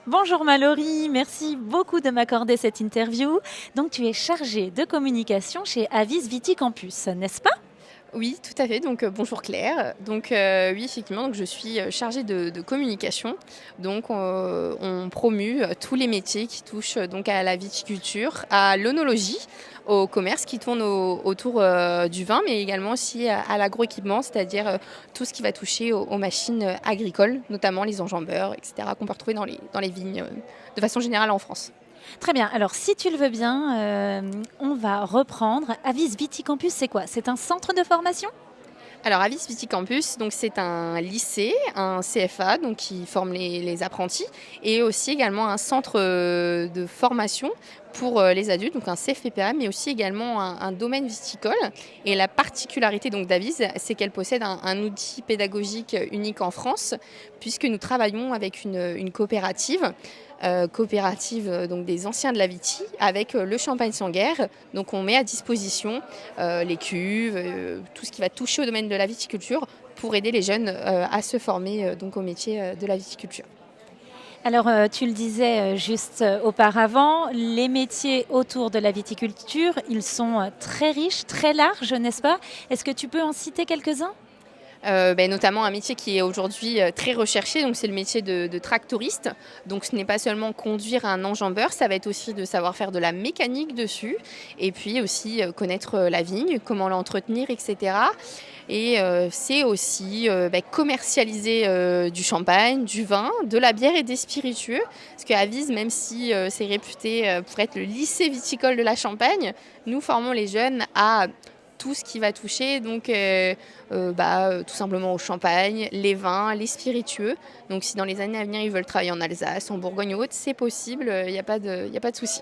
Bonjour Mallory, merci beaucoup de m'accorder cette interview. Donc tu es chargée de communication chez Avis Viticampus, n'est-ce pas? Oui, tout à fait. Donc, bonjour Claire. Donc, oui, effectivement, donc je suis chargée de communication. Donc, on promue tous les métiers qui touchent donc à la viticulture, à l'œnologie, au commerce qui tourne autour du vin, mais également aussi à l'agroéquipement, c'est-à-dire tout ce qui va toucher aux machines agricoles, notamment les enjambeurs, etc., qu'on peut retrouver dans les vignes de façon générale en France. Très bien, alors si tu le veux bien, on va reprendre. Avis Viticampus, c'est quoi? C'est un centre de formation? Alors, Avis Viticampus, donc c'est un lycée, un CFA, donc qui forme les apprentis, et aussi également un centre de formation pour les adultes, donc un CFPPA, mais aussi également un domaine viticole. Et la particularité donc d'Avis, c'est qu'elle possède un outil pédagogique unique en France, puisque nous travaillons avec une coopérative. Coopérative donc des anciens de la Viti avec le champagne sans guerre. Donc on met à disposition les cuves, tout ce qui va toucher au domaine de la viticulture pour aider les jeunes à se former donc au métier de la viticulture. Alors tu le disais juste auparavant, les métiers autour de la viticulture, ils sont très riches, très larges, n'est-ce pas? Est-ce que tu peux en citer quelques-uns? Notamment un métier qui est aujourd'hui très recherché, donc c'est le métier de tractoriste. Donc ce n'est pas seulement conduire un enjambeur, ça va être aussi de savoir faire de la mécanique dessus, et puis aussi connaître la vigne, comment l'entretenir, etc. Et c'est aussi commercialiser du champagne, du vin, de la bière et des spiritueux. Parce qu'à Vise, même si c'est réputé pour être le lycée viticole de la Champagne, nous formons les jeunes à tout ce qui va toucher donc tout simplement au champagne, les vins, les spiritueux. Donc si dans les années à venir ils veulent travailler en Alsace, en Bourgogne ou autre, c'est possible, il n'y a pas de souci.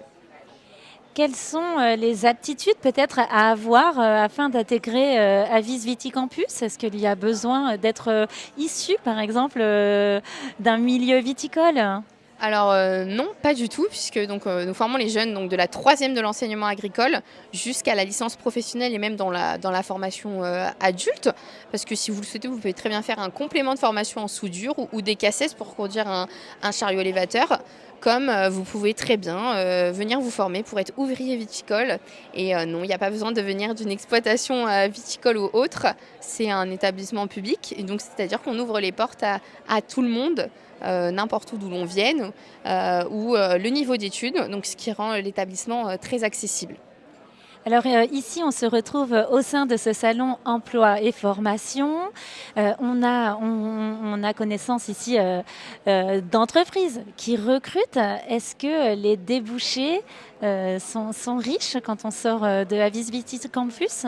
Quelles sont les aptitudes peut-être à avoir afin d'intégrer Avis Viticampus? Est-ce qu'il y a besoin d'être issu, par exemple, d'un milieu viticole? Alors non, pas du tout, puisque donc, nous formons les jeunes donc, de la troisième de l'enseignement agricole jusqu'à la licence professionnelle et même dans la formation adulte. Parce que si vous le souhaitez, vous pouvez très bien faire un complément de formation en soudure ou des cassettes pour conduire un chariot élévateur. Comme vous pouvez très bien venir vous former pour être ouvrier viticole. Et non, il n'y a pas besoin de venir d'une exploitation viticole ou autre. C'est un établissement public. Et donc, c'est-à-dire qu'on ouvre les portes à tout le monde. N'importe où d'où l'on vienne, ou le niveau d'études, donc ce qui rend l'établissement très accessible. Alors ici, on se retrouve au sein de ce salon emploi et formation. On a connaissance ici d'entreprises qui recrutent. Est-ce que les débouchés sont riches quand on sort de Avis Vitis Campus?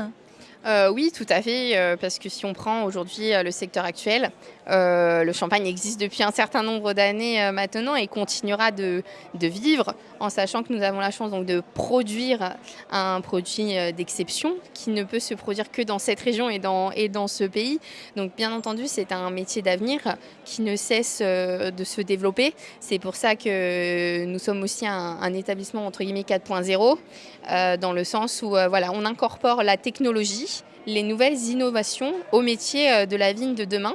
Oui, tout à fait, parce que si on prend aujourd'hui le secteur actuel, le champagne existe depuis un certain nombre d'années maintenant et continuera de vivre, en sachant que nous avons la chance donc, de produire un produit d'exception qui ne peut se produire que dans cette région et dans ce pays. Donc bien entendu, c'est un métier d'avenir qui ne cesse de se développer. C'est pour ça que nous sommes aussi un établissement entre guillemets 4.0, dans le sens où voilà, on incorpore la technologie, les nouvelles innovations au métier de la vigne de demain,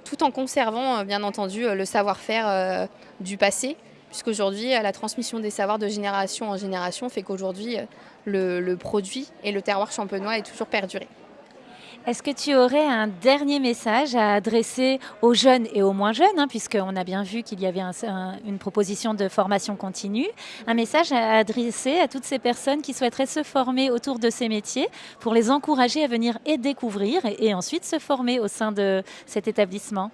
tout en conservant bien entendu le savoir-faire du passé, puisqu'aujourd'hui la transmission des savoirs de génération en génération fait qu'aujourd'hui le produit et le terroir champenois est toujours perduré. Est-ce que tu aurais un dernier message à adresser aux jeunes et aux moins jeunes, hein, puisqu'on a bien vu qu'il y avait une proposition de formation continue, un message à adresser à toutes ces personnes qui souhaiteraient se former autour de ces métiers pour les encourager à venir et découvrir et ensuite se former au sein de cet établissement?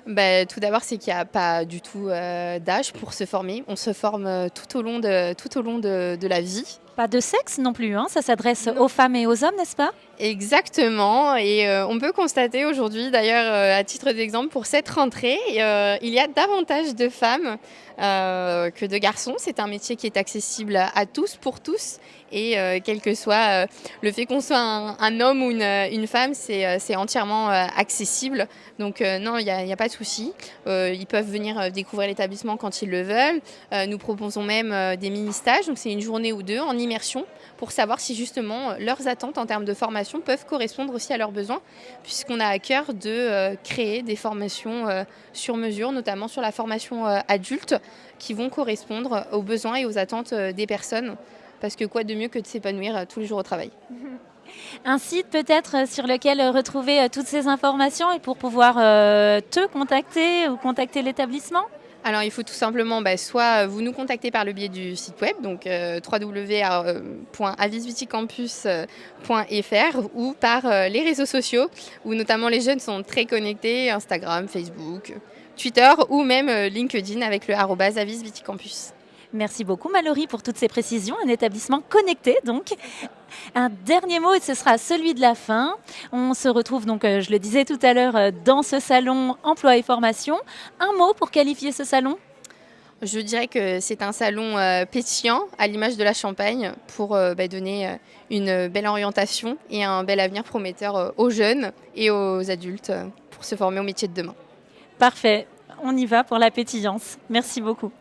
Tout d'abord, c'est qu'il n'y a pas du tout d'âge pour se former. On se forme tout au long de la vie. Pas de sexe non plus, hein, ça s'adresse aux femmes et aux hommes, n'est-ce pas? Exactement, et on peut constater aujourd'hui, d'ailleurs, à titre d'exemple, pour cette rentrée, il y a davantage de femmes que de garçons. C'est un métier qui est accessible à tous, pour tous, et quel que soit le fait qu'on soit un homme ou une femme, c'est entièrement accessible. Donc non, il y a pas de souci. Ils peuvent venir découvrir l'établissement quand ils le veulent. Nous proposons même des mini-stages, donc c'est une journée ou deux en immersion pour savoir si justement leurs attentes en termes de formation formations peuvent correspondre aussi à leurs besoins, puisqu'on a à cœur de créer des formations sur mesure, notamment sur la formation adulte, qui vont correspondre aux besoins et aux attentes des personnes. Parce que quoi de mieux que de s'épanouir tous les jours au travail. Un site peut-être sur lequel retrouver toutes ces informations et pour pouvoir te contacter ou contacter l'établissement? Alors il faut tout simplement soit vous nous contacter par le biais du site web, donc www.avisviticampus.fr ou par les réseaux sociaux où notamment les jeunes sont très connectés, Instagram, Facebook, Twitter ou même LinkedIn avec le @avisviticampus. Merci beaucoup Mallory pour toutes ces précisions. Un établissement connecté donc. Un dernier mot et ce sera celui de la fin. On se retrouve donc, je le disais tout à l'heure, dans ce salon emploi et formation. Un mot pour qualifier ce salon? Je dirais que c'est un salon pétillant à l'image de la Champagne pour donner une belle orientation et un bel avenir prometteur aux jeunes et aux adultes pour se former au métier de demain. Parfait, on y va pour la pétillance. Merci beaucoup.